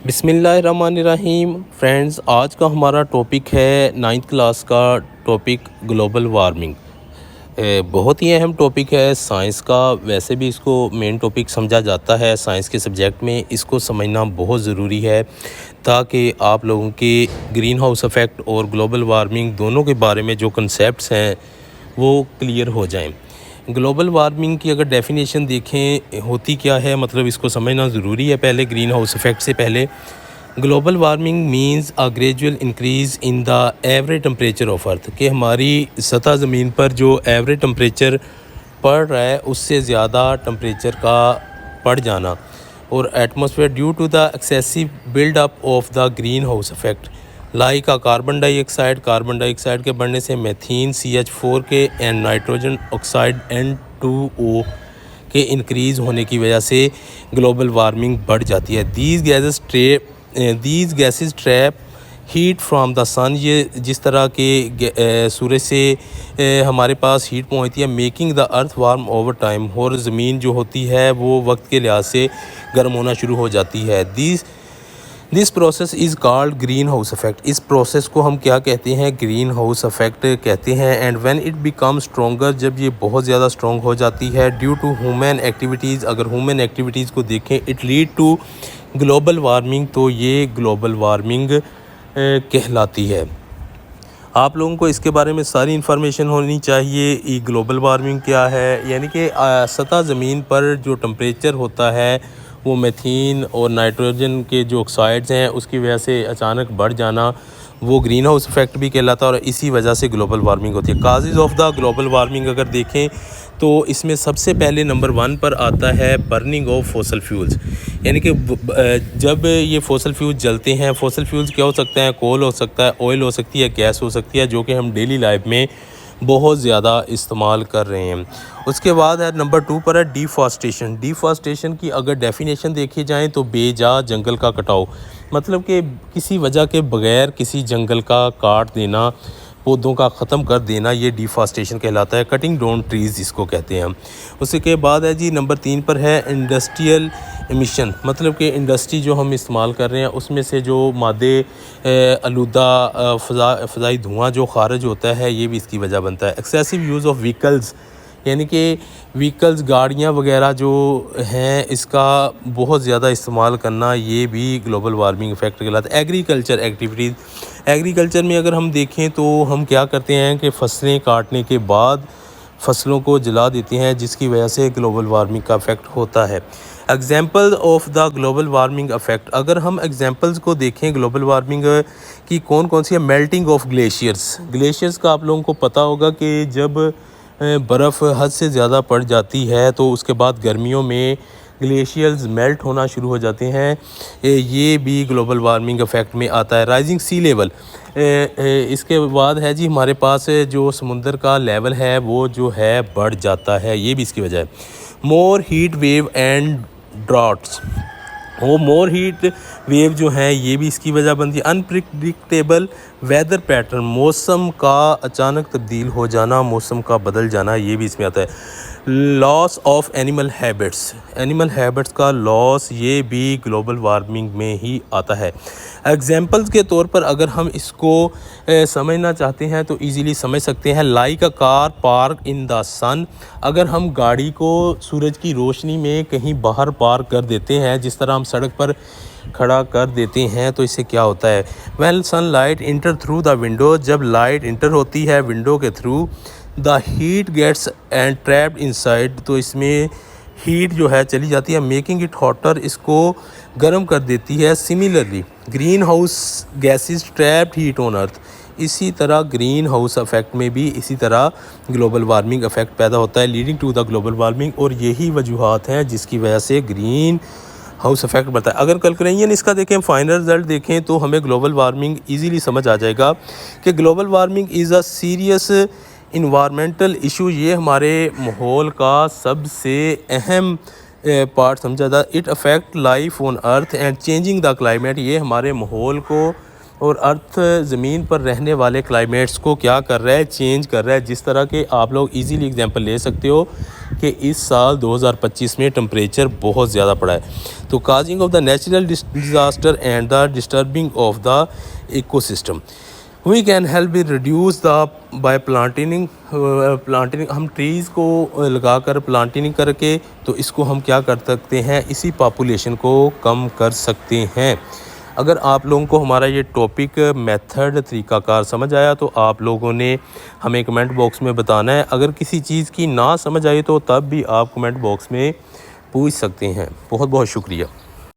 बिस्मिल्लाहिर्रहमानिर्रहीम। फ्रेंड्स, आज का हमारा टॉपिक है नाइन्थ क्लास का टॉपिक ग्लोबल वार्मिंग। बहुत ही अहम टॉपिक है साइंस का। वैसे भी इसको मेन टॉपिक समझा जाता है साइंस के सब्जेक्ट में। इसको समझना बहुत ज़रूरी है ताकि आप लोगों के ग्रीन हाउस इफ़ेक्ट और ग्लोबल वार्मिंग दोनों के बारे में जो कंसेप्ट्स हैं वो क्लियर हो जाएं। ग्लोबल वार्मिंग की अगर डेफिनेशन देखें होती क्या है, मतलब इसको समझना ज़रूरी है पहले ग्रीन हाउस इफ़ेक्ट से पहले। Global warming means a gradual increase in the average temperature of earth, कि हमारी सतह ज़मीन पर जो एवरेज टेम्परेचर पड़ रहा है उससे ज़्यादा टेम्परेचर का पड़ जाना, और atmosphere due to the excessive buildup of the green house effect like का कार्बन डाइऑक्साइड के बढ़ने से मेथीन CH4 के एंड नाइट्रोजन ऑक्साइड N2O के इंक्रीज़ होने की वजह से ग्लोबल वार्मिंग बढ़ जाती है। These gases trap heat from the sun, ये जिस तरह के सूरज से हमारे पास हीट पहुंचती है, making the earth warm over time, और ज़मीन जो होती है वो वक्त के लिहाज से गर्म होना शुरू हो जाती है। This process is called green house effect. इस प्रोसेस को हम क्या कहते हैं? ग्रीन हाउस इफ़ेक्ट कहते हैं। And when it become stronger, जब ये बहुत ज़्यादा स्ट्रॉन्ग हो जाती है ड्यू टू ह्यूमन एक्टिविटीज़, अगर ह्यूमन एक्टिविटीज़ को देखें, it lead to global warming, तो ये ग्लोबल वार्मिंग कहलाती है। आप लोगों को इसके बारे में सारी इन्फॉर्मेशन होनी चाहिए। ये ग्लोबल वार्मिंग क्या है, यानी कि सतह ज़मीन पर जो टेम्परेचर होता है वो मेथीन और नाइट्रोजन के जो ऑक्साइड्स हैं उसकी वजह से अचानक बढ़ जाना, वो ग्रीन हाउस इफ़ेक्ट भी कहलाता है, और इसी वजह से ग्लोबल वार्मिंग होती है। Causes of the global warming अगर देखें तो इसमें सबसे पहले नंबर 1 पर आता है बर्निंग ऑफ फॉसल फ्यूल्स, यानी कि जब ये फॉसल फ्यूल्स जलते हैं, फॉसल फ्यूल्स क्या हो सकते हैं? कोल हो सकता है, ऑयल हो सकती है, गैस हो सकती है, जो कि हम डेली लाइफ में बहुत ज़्यादा इस्तेमाल कर रहे हैं। उसके बाद है नंबर 2 पर है डिफॉरेस्टेशन की अगर डेफिनेशन देखी जाए तो बेजा जंगल का कटाव, मतलब कि किसी वजह के बगैर किसी जंगल का काट देना, पौधों का ख़त्म कर देना, ये डिफॉरेस्टेशन कहलाता है। कटिंग डाउन ट्रीज़ जिसको कहते हैं हम। उसके बाद है जी नंबर 3 पर है इंडस्ट्रियल एमिशन, मतलब कि इंडस्ट्री जो हम इस्तेमाल कर रहे हैं उसमें से जो मादे आलूदा फ़ज़ाई धुआं जो खारिज होता है, ये भी इसकी वजह बनता है। एक्सेसिव यूज़ ऑफ व्हीकल्स, यानी कि व्हीकल्स गाड़ियाँ वगैरह जो हैं इसका बहुत ज़्यादा इस्तेमाल करना, ये भी ग्लोबल वार्मिंग इफ़ेक्ट कहलाता है। एग्रीकल्चर में अगर हम देखें तो हम क्या करते हैं कि फसलें काटने के बाद फसलों को जला देते हैं, जिसकी वजह से ग्लोबल वार्मिंग का इफ़ेक्ट होता है। Example of the global warming effect, अगर हम एग्जाम्पल्स को देखें ग्लोबल वार्मिंग की कौन कौन सी है? मेल्टिंग ऑफ ग्लेशियर्स का आप लोगों को पता होगा कि जब बर्फ़ हद से ज़्यादा पड़ जाती है तो उसके बाद गर्मियों में ग्लेशियर्स मेल्ट होना शुरू हो जाते हैं, ये भी ग्लोबल वार्मिंग इफ़ेक्ट में आता है। राइजिंग सी लेवल, इसके बाद है जी हमारे पास जो समुंदर का लेवल है वो जो है बढ़ जाता है, ये भी इसकी वजह है। More heat wave and droughts, वो मोर हीट वेव जो है ये भी इसकी वजह बनती है। अनप्रिडिक्टेबल वेदर पैटर्न, मौसम का अचानक तब्दील हो जाना, मौसम का बदल जाना, ये भी इसमें आता है। लॉस ऑफ एनिमल हैबिट्स का लॉस, ये भी ग्लोबल वार्मिंग में ही आता है। एग्जाम्पल्स के तौर पर अगर हम इसको समझना चाहते हैं तो इजीली समझ सकते हैं। Like a car park in the sun, अगर हम गाड़ी को सूरज की रोशनी में कहीं बाहर पार्क कर देते हैं, जिस तरह हम सड़क पर खड़ा कर देते हैं, तो इससे क्या होता है? When sunlight enter through the window, जब लाइट इंटर होती है विंडो के through, the heat gets and trapped inside, तो इसमें हीट जो है चली जाती है, मेकिंग इट हॉटर, इसको गर्म कर देती है। Similarly green house gases trapped heat on earth, इसी तरह ग्रीन हाउस इफ़ेक्ट में भी इसी तरह ग्लोबल वार्मिंग इफ़ेक्ट पैदा होता है, leading to the global warming, और यही वजूहात हैं जिसकी वजह से ग्रीन हाउस इफ़ेक्ट बढ़ता है। अगर कैलकुलेशन इसका देखें, फाइनल रिजल्ट देखें, तो हमें ग्लोबल वार्मिंग इजीली समझ आ जाएगा कि global warming is a serious environmental issue, ये हमारे माहौल का सबसे अहम पार्ट समझा था। It affect life on earth and changing the climate, ये हमारे माहौल को और अर्थ ज़मीन पर रहने वाले क्लाइमेट्स को क्या कर रहा है, चेंज कर रहा है। जिस तरह के आप लोग इजीली एग्जांपल ले सकते हो कि इस साल 2025 में टेम्परेचर बहुत ज़्यादा पड़ा है। तो causing of the natural disaster and the disturbing of the ecosystem, we can help in reduce the by planting. हम ट्रीज़ को लगाकर प्लांटिंग करके तो इसको हम क्या कर सकते हैं, इसी पॉपुलेशन को कम कर सकते हैं। अगर आप लोगों को हमारा ये टॉपिक मेथड तरीक़ाकार समझ आया तो आप लोगों ने हमें कमेंट बॉक्स में बताना है। अगर किसी चीज़ की ना समझ आई तो तब भी आप कमेंट बॉक्स में पूछ सकते हैं। बहुत बहुत शुक्रिया।